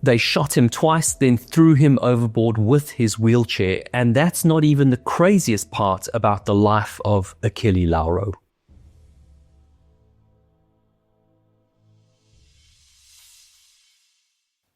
They shot him twice, then threw him overboard with his wheelchair, and that's not even the craziest part about the life of Achille Lauro.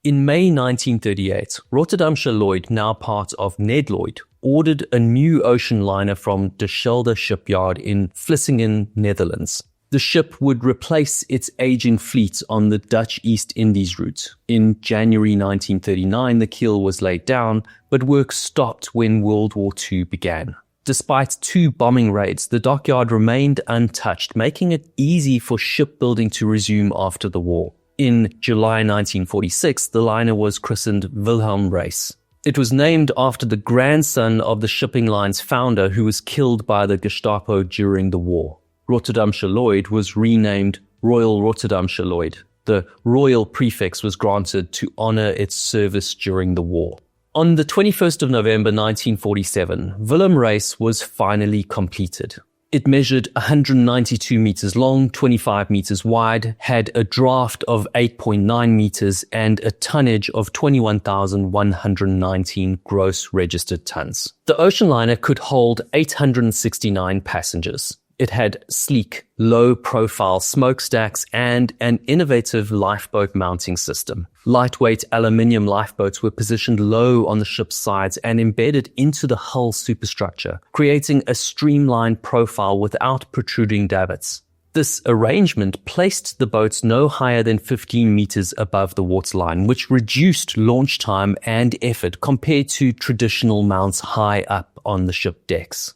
In May 1938, Rotterdamse Lloyd, now part of Ned Lloyd, ordered a new ocean liner from De Schelde shipyard in Vlissingen, Netherlands. The ship would replace its aging fleet on the Dutch East Indies route. In January 1939, the keel was laid down, but work stopped when World War II began. Despite 2 bombing raids, the dockyard remained untouched, making it easy for shipbuilding to resume after the war. In July 1946, the liner was christened Willem Ruys. It was named after the grandson of the shipping line's founder, who was killed by the Gestapo during the war. Rotterdamse Lloyd was renamed Royal Rotterdamse Lloyd. The royal prefix was granted to honor its service during the war. On the 21st of November 1947, Willem Ruys was finally completed. It measured 192 meters long, 25 meters wide, had a draft of 8.9 meters, and a tonnage of 21,119 gross registered tons. The ocean liner could hold 869 passengers. It had sleek, low-profile smokestacks and an innovative lifeboat mounting system. Lightweight aluminium lifeboats were positioned low on the ship's sides and embedded into the hull superstructure, creating a streamlined profile without protruding davits. This arrangement placed the boats no higher than 15 meters above the waterline, which reduced launch time and effort compared to traditional mounts high up on the ship decks.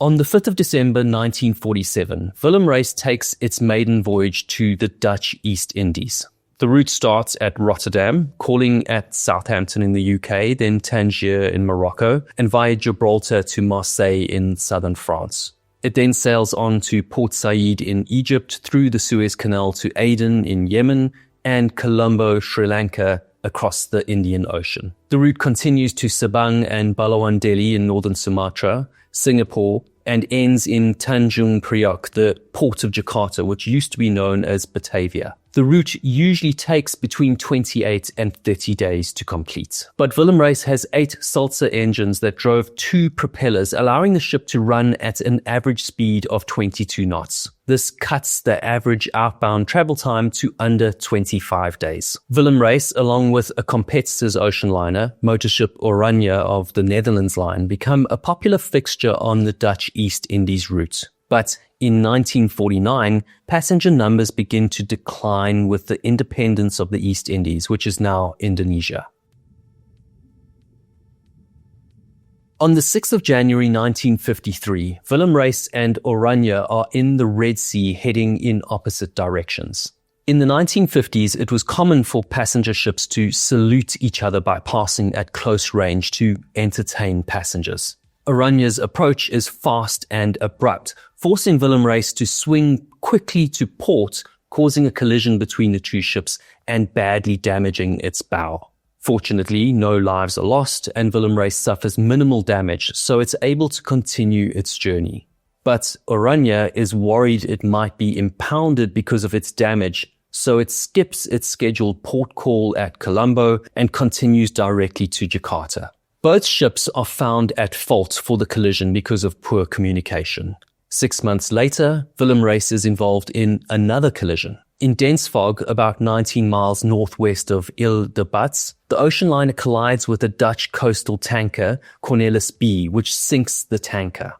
On the 5th of December 1947, Willem Ruys takes its maiden voyage to the Dutch East Indies. The route starts at Rotterdam, calling at Southampton in the UK, then Tangier in Morocco, and via Gibraltar to Marseille in southern France. It then sails on to Port Said in Egypt, through the Suez Canal to Aden in Yemen, and Colombo, Sri Lanka, across the Indian Ocean. The route continues to Sabang and Balawan Delhi in northern Sumatra, Singapore, and ends in Tanjung Priok, the port of Jakarta, which used to be known as Batavia. The route usually takes between 28 and 30 days to complete. But Willem Ruys has 8 Sulzer engines that drove 2 propellers, allowing the ship to run at an average speed of 22 knots. This cuts the average outbound travel time to under 25 days. Willem Ruys, along with a competitor's ocean liner, motorship Oranje of the Netherlands line, become a popular fixture on the Dutch East Indies route. But in 1949, passenger numbers begin to decline with the independence of the East Indies, which is now Indonesia. On the 6th of January 1953, Willem Ruys and Oranje are in the Red Sea heading in opposite directions. In the 1950s, it was common for passenger ships to salute each other by passing at close range to entertain passengers. Oranje's approach is fast and abrupt, forcing Willem Ruys to swing quickly to port, causing a collision between the 2 ships and badly damaging its bow. Fortunately, no lives are lost, and Willem Ruys suffers minimal damage, so it's able to continue its journey. But Oranje is worried it might be impounded because of its damage, so it skips its scheduled port call at Colombo and continues directly to Jakarta. Both ships are found at fault for the collision because of poor communication. 6 months later, Willem Ruys is involved in another collision. In dense fog, about 19 miles northwest of Ile de Bats, the ocean liner collides with a Dutch coastal tanker, Cornelis B, which sinks the tanker.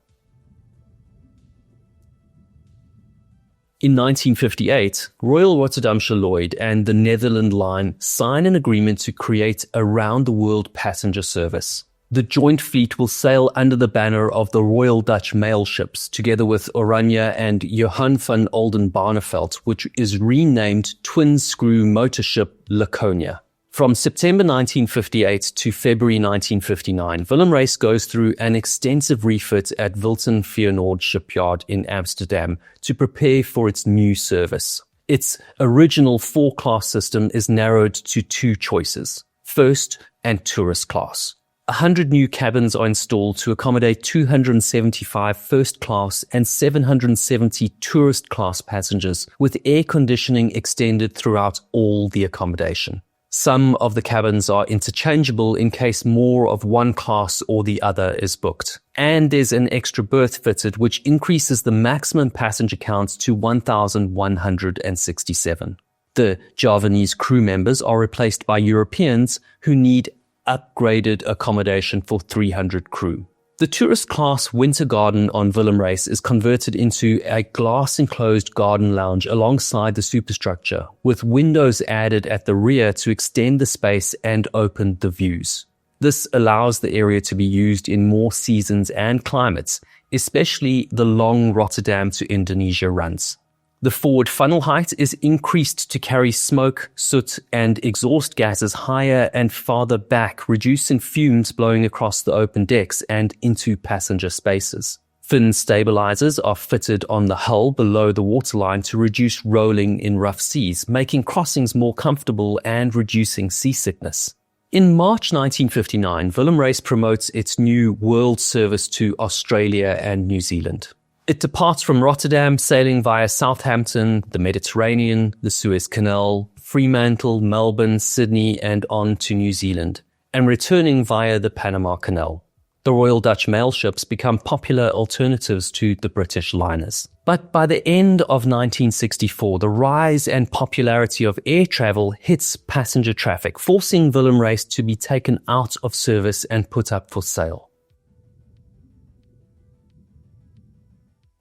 In 1958, Royal Rotterdamse Lloyd and the Netherlands Line sign an agreement to create a round-the-world passenger service. The joint fleet will sail under the banner of the Royal Dutch Mail Ships, together with Oranje and Johan van Oldenbarneveld, which is renamed twin-screw motorship Laconia. From September 1958 to February 1959, Willem Ruys goes through an extensive refit at Wilton Feyenoord shipyard in Amsterdam to prepare for its new service. Its original 4-class system is narrowed to 2 choices, first and tourist class. 100 new cabins are installed to accommodate 275 first-class and 770 tourist-class passengers, with air conditioning extended throughout all the accommodation. Some of the cabins are interchangeable in case more of one class or the other is booked. And there's an extra berth fitted, which increases the maximum passenger count to 1,167. The Javanese crew members are replaced by Europeans who need upgraded accommodation for 300 crew. The tourist class winter garden on Willem Ruys is converted into a glass-enclosed garden lounge alongside the superstructure, with windows added at the rear to extend the space and open the views. This allows the area to be used in more seasons and climates, especially the long Rotterdam to Indonesia runs. The forward funnel height is increased to carry smoke, soot, and exhaust gases higher and farther back, reducing fumes blowing across the open decks and into passenger spaces. Fin stabilizers are fitted on the hull below the waterline to reduce rolling in rough seas, making crossings more comfortable and reducing seasickness. In March 1959, Willem Ruys promotes its new world service to Australia and New Zealand. It departs from Rotterdam, sailing via Southampton, the Mediterranean, the Suez Canal, Fremantle, Melbourne, Sydney, and on to New Zealand, and returning via the Panama Canal. The Royal Dutch mail ships become popular alternatives to the British liners. But by the end of 1964, the rise and popularity of air travel hits passenger traffic, forcing Willem Ruys to be taken out of service and put up for sale.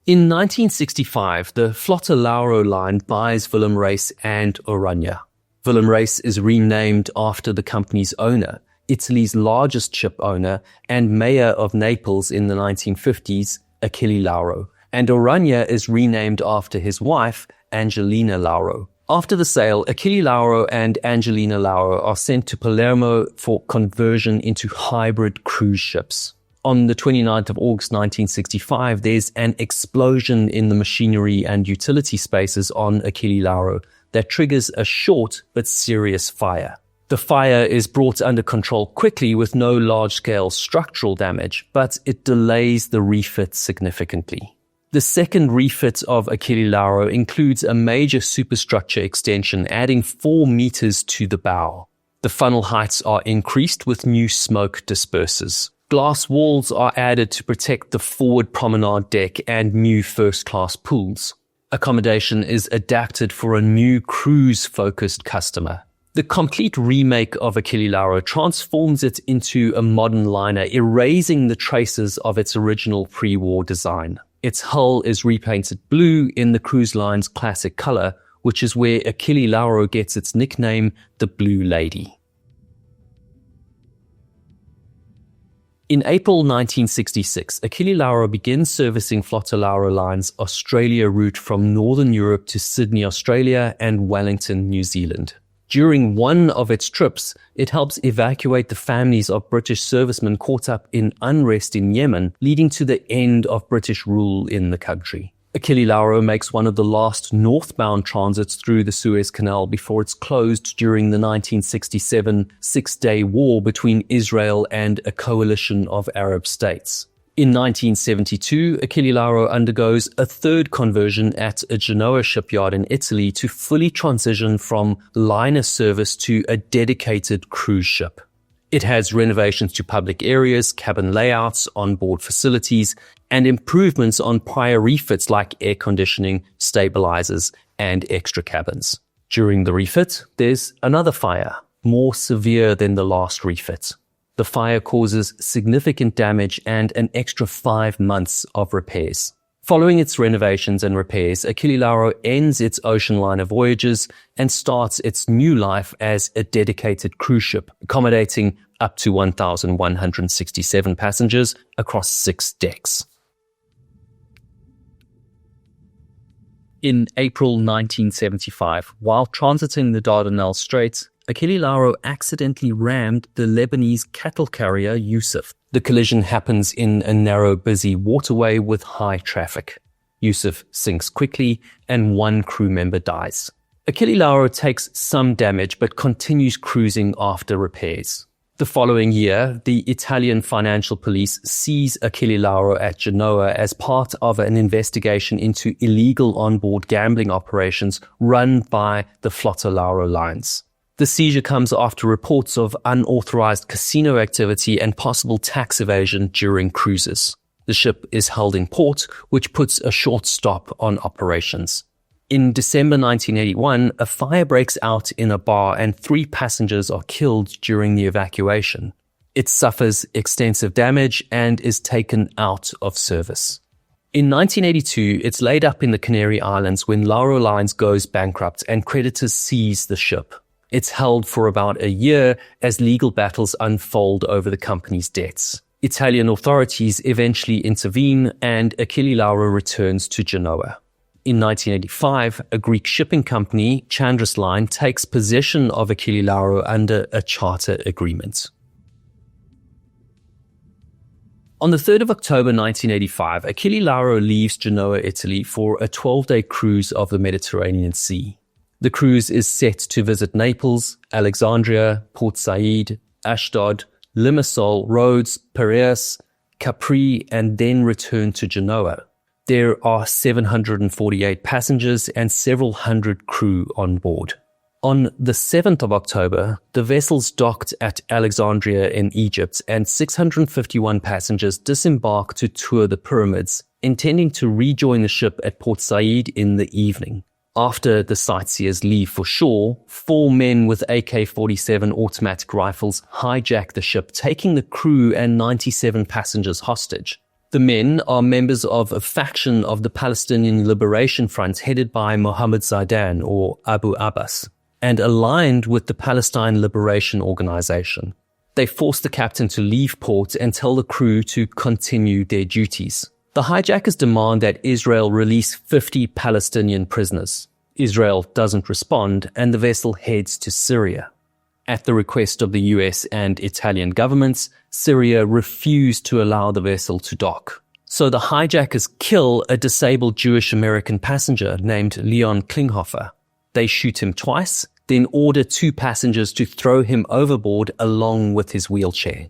In 1965, the Flotta Lauro line buys Willem Ruys and Oranje. Willem Ruys is renamed after the company's owner, Italy's largest ship owner and mayor of Naples in the 1950s, Achille Lauro, and Oranje is renamed after his wife, Angelina Lauro. After the sale, Achille Lauro and Angelina Lauro are sent to Palermo for conversion into hybrid cruise ships. On the 29th of August 1965, there's an explosion in the machinery and utility spaces on Achille Lauro that triggers a short but serious fire. The fire is brought under control quickly with no large-scale structural damage, but it delays the refit significantly. The second refit of Achille Lauro includes a major superstructure extension, adding 4 meters to the bow. The funnel heights are increased with new smoke dispersers. Glass walls are added to protect the forward promenade deck and new first-class pools. Accommodation is adapted for a new cruise-focused customer. The complete remake of Achille Lauro transforms it into a modern liner, erasing the traces of its original pre-war design. Its hull is repainted blue in the cruise line's classic color, which is where Achille Lauro gets its nickname, the Blue Lady. In April 1966, Achille Lauro begins servicing Flotta Lauro Line's Australia route from Northern Europe to Sydney, Australia and Wellington, New Zealand. During one of its trips, it helps evacuate the families of British servicemen caught up in unrest in Yemen, leading to the end of British rule in the country. Achille Lauro makes one of the last northbound transits through the Suez Canal before it's closed during the 1967 Six-Day War between Israel and a coalition of Arab states. In 1972, Achille Lauro undergoes a third conversion at a Genoa shipyard in Italy to fully transition from liner service to a dedicated cruise ship. It has renovations to public areas, cabin layouts, onboard facilities, and improvements on prior refits like air conditioning, stabilizers, and extra cabins. During the refit, there's another fire, more severe than the last refit. The fire causes significant damage and an extra 5 months of repairs. Following its renovations and repairs, Achille Lauro ends its ocean liner voyages and starts its new life as a dedicated cruise ship, accommodating up to 1,167 passengers across 6 decks. In April 1975, while transiting the Dardanelles Straits, Achille Lauro accidentally rammed the Lebanese cattle carrier Yusuf. The collision happens in a narrow, busy waterway with high traffic. Yusuf sinks quickly and 1 crew member dies. Achille Lauro takes some damage but continues cruising after repairs. The following year, the Italian financial police seize Achille Lauro at Genoa as part of an investigation into illegal onboard gambling operations run by the Flotta Lauro lines. The seizure comes after reports of unauthorized casino activity and possible tax evasion during cruises. The ship is held in port, which puts a short stop on operations. In December 1981, a fire breaks out in a bar and 3 passengers are killed during the evacuation. It suffers extensive damage and is taken out of service. In 1982, it's laid up in the Canary Islands when Lauro Lines goes bankrupt and creditors seize the ship. It's held for about a year as legal battles unfold over the company's debts. Italian authorities eventually intervene and Achille Lauro returns to Genoa. In 1985, a Greek shipping company, Chandris Line, takes possession of Achille Lauro under a charter agreement. On the 3rd of October 1985, Achille Lauro leaves Genoa, Italy for a 12-day cruise of the Mediterranean Sea. The cruise is set to visit Naples, Alexandria, Port Said, Ashdod, Limassol, Rhodes, Piraeus, Capri, and then return to Genoa. There are 748 passengers and several hundred crew on board. On the 7th of October, the vessels docked at Alexandria in Egypt and 651 passengers disembark to tour the pyramids, intending to rejoin the ship at Port Said in the evening. After the sightseers leave for shore, 4 men with AK-47 automatic rifles hijack the ship, taking the crew and 97 passengers hostage. The men are members of a faction of the Palestinian Liberation Front headed by Mohammed Zaidan or Abu Abbas and aligned with the Palestine Liberation Organization. They force the captain to leave port and tell the crew to continue their duties. The hijackers demand that Israel release 50 Palestinian prisoners. Israel doesn't respond and the vessel heads to Syria. At the request of the US and Italian governments, Syria refused to allow the vessel to dock. So the hijackers kill a disabled Jewish American passenger named Leon Klinghoffer. They shoot him twice, then order 2 passengers to throw him overboard along with his wheelchair.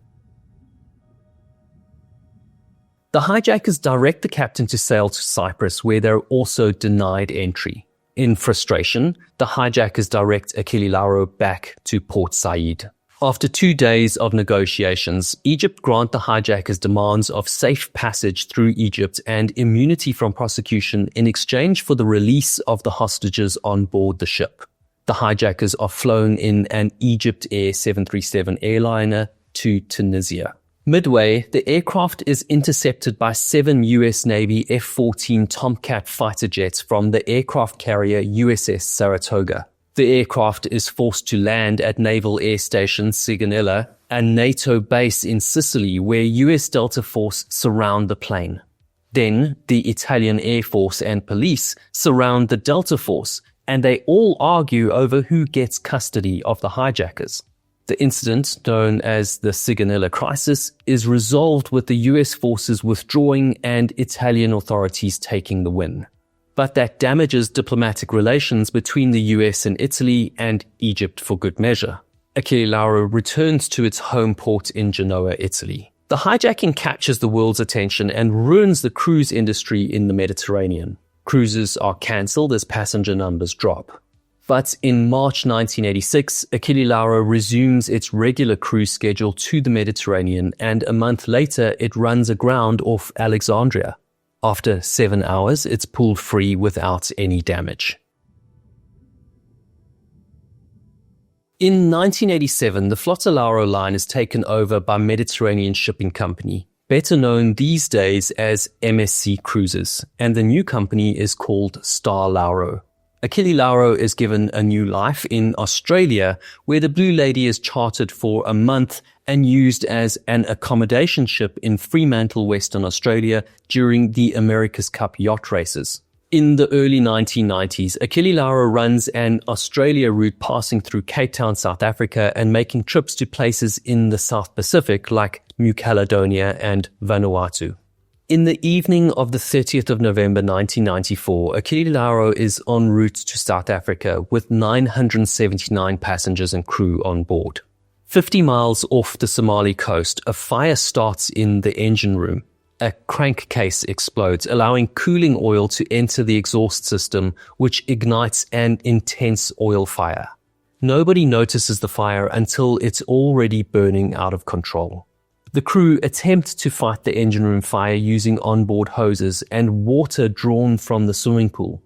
The hijackers direct the captain to sail to Cyprus, where they're also denied entry. In frustration, the hijackers direct Achille Lauro back to Port Said. After 2 days of negotiations, Egypt grant the hijackers demands of safe passage through Egypt and immunity from prosecution in exchange for the release of the hostages on board the ship. The hijackers are flown in an Egypt Air 737 airliner to Tunisia. Midway, the aircraft is intercepted by 7 US Navy F-14 Tomcat fighter jets from the aircraft carrier USS Saratoga. The aircraft is forced to land at Naval Air Station Sigonella, a NATO base in Sicily where US Delta Force surround the plane. Then, the Italian Air Force and police surround the Delta Force, and they all argue over who gets custody of the hijackers. The incident, known as the Sigonella Crisis, is resolved with the US forces withdrawing and Italian authorities taking the win. But that damages diplomatic relations between the US and Italy and Egypt for good measure. Achille Lauro returns to its home port in Genoa, Italy. The hijacking captures the world's attention and ruins the cruise industry in the Mediterranean. Cruises are cancelled as passenger numbers drop. But in March 1986, Achille Lauro resumes its regular cruise schedule to the Mediterranean, and a month later it runs aground off Alexandria. After 7 hours, it's pulled free without any damage. In 1987, the Flotta Lauro line is taken over by Mediterranean Shipping Company, better known these days as MSC Cruises, and the new company is called Star Lauro. Achille Lauro is given a new life in Australia, where the Blue Lady is chartered for a month and used as an accommodation ship in Fremantle, Western Australia during the America's Cup yacht races. In the early 1990s, Achille Lauro runs an Australia route passing through Cape Town, South Africa, and making trips to places in the South Pacific like New Caledonia and Vanuatu. In the evening of the 30th of November 1994, Achille Lauro is en route to South Africa with 979 passengers and crew on board. 50 miles off the Somali coast, a fire starts in the engine room. A crankcase explodes, allowing cooling oil to enter the exhaust system, which ignites an intense oil fire. Nobody notices the fire until it's already burning out of control. The crew attempt to fight the engine room fire using onboard hoses and water drawn from the swimming pool.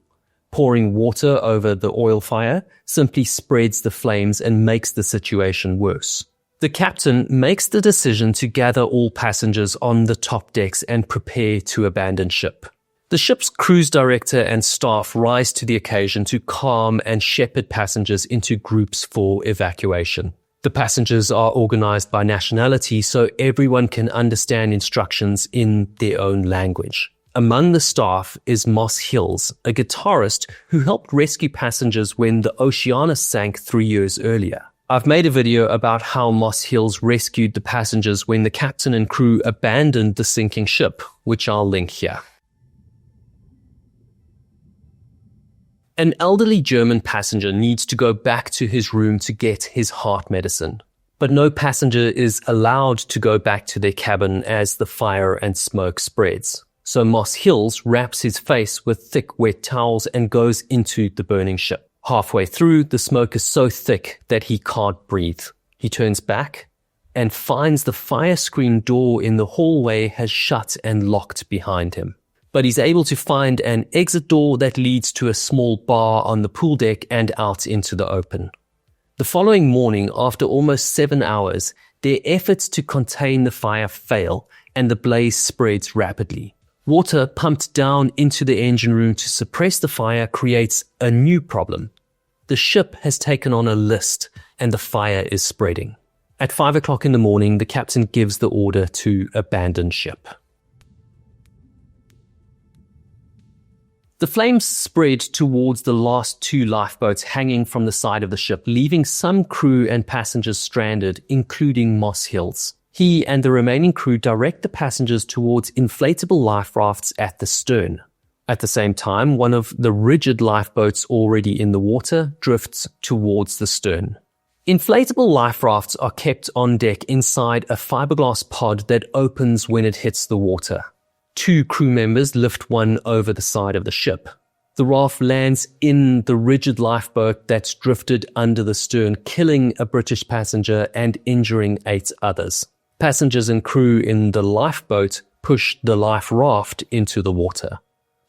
Pouring water over the oil fire simply spreads the flames and makes the situation worse. The captain makes the decision to gather all passengers on the top decks and prepare to abandon ship. The ship's cruise director and staff rise to the occasion to calm and shepherd passengers into groups for evacuation. The passengers are organized by nationality so everyone can understand instructions in their own language. Among the staff is Moss Hills, a guitarist who helped rescue passengers when the Oceanus sank 3 years earlier. I've made a video about how Moss Hills rescued the passengers when the captain and crew abandoned the sinking ship, which I'll link here. An elderly German passenger needs to go back to his room to get his heart medicine, but no passenger is allowed to go back to their cabin as the fire and smoke spreads. So Moss Hills wraps his face with thick wet towels and goes into the burning ship. Halfway through, the smoke is so thick that he can't breathe. He turns back and finds the fire screen door in the hallway has shut and locked behind him. But he's able to find an exit door that leads to a small bar on the pool deck and out into the open. The following morning, after almost 7 hours, their efforts to contain the fire fail and the blaze spreads rapidly. Water pumped down into the engine room to suppress the fire creates a new problem. The ship has taken on a list and the fire is spreading. At 5 o'clock in the morning, the captain gives the order to abandon ship. The flames spread towards the last 2 lifeboats hanging from the side of the ship, leaving some crew and passengers stranded, including Moss Hills. He and the remaining crew direct the passengers towards inflatable life rafts at the stern. At the same time, one of the rigid lifeboats already in the water drifts towards the stern. Inflatable life rafts are kept on deck inside a fiberglass pod that opens when it hits the water. 2 crew members lift one over the side of the ship. The raft lands in the rigid lifeboat that's drifted under the stern, killing a British passenger and injuring 8 others. Passengers and crew in the lifeboat push the life raft into the water.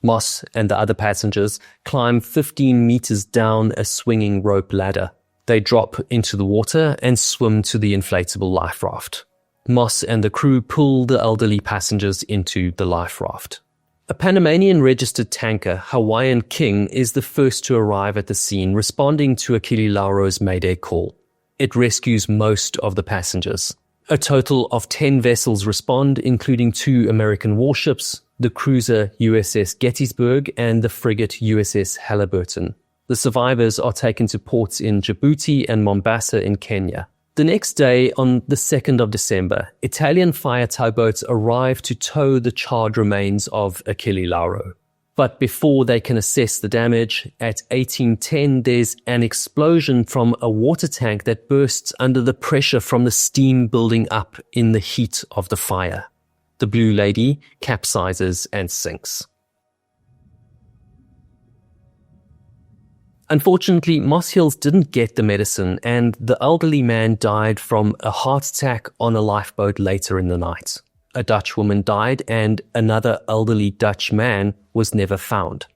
Moss and the other passengers climb 15 meters down a swinging rope ladder. They drop into the water and swim to the inflatable life raft. Moss and the crew pull the elderly passengers into the life raft. A Panamanian-registered tanker, Hawaiian King, is the first to arrive at the scene, responding to Achille Lauro's mayday call. It rescues most of the passengers. A total of 10 vessels respond, including 2 American warships, the cruiser USS Gettysburg and the frigate USS Halliburton. The survivors are taken to ports in Djibouti and Mombasa in Kenya. The next day, on the 2nd of December, Italian fire tugboats arrive to tow the charred remains of Achille Lauro. But before they can assess the damage, at 1810 there's an explosion from a water tank that bursts under the pressure from the steam building up in the heat of the fire. The Blue Lady capsizes and sinks. Unfortunately, Moss Hills didn't get the medicine and the elderly man died from a heart attack on a lifeboat later in the night. A Dutch woman died and another elderly Dutch man was never found.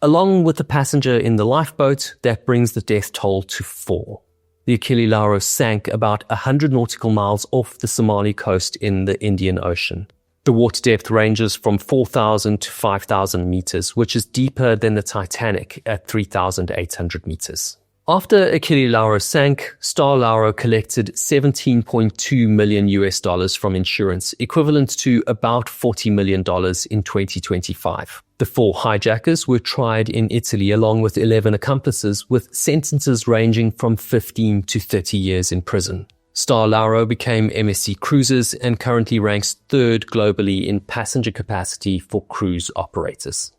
Along with the passenger in the lifeboat, that brings the death toll to 4. The Achille Lauro sank about 100 nautical miles off the Somali coast in the Indian Ocean. The water depth ranges from 4,000 to 5,000 meters, which is deeper than the Titanic at 3,800 meters. After Achille Lauro sank, Star Lauro collected $17.2 million from insurance, equivalent to about $40 million in 2025. The 4 hijackers were tried in Italy along with 11 accomplices, with sentences ranging from 15 to 30 years in prison. Star Lauro became MSC Cruises and currently ranks 3rd globally in passenger capacity for cruise operators.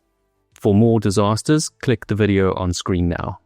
For more disasters, click the video on screen now.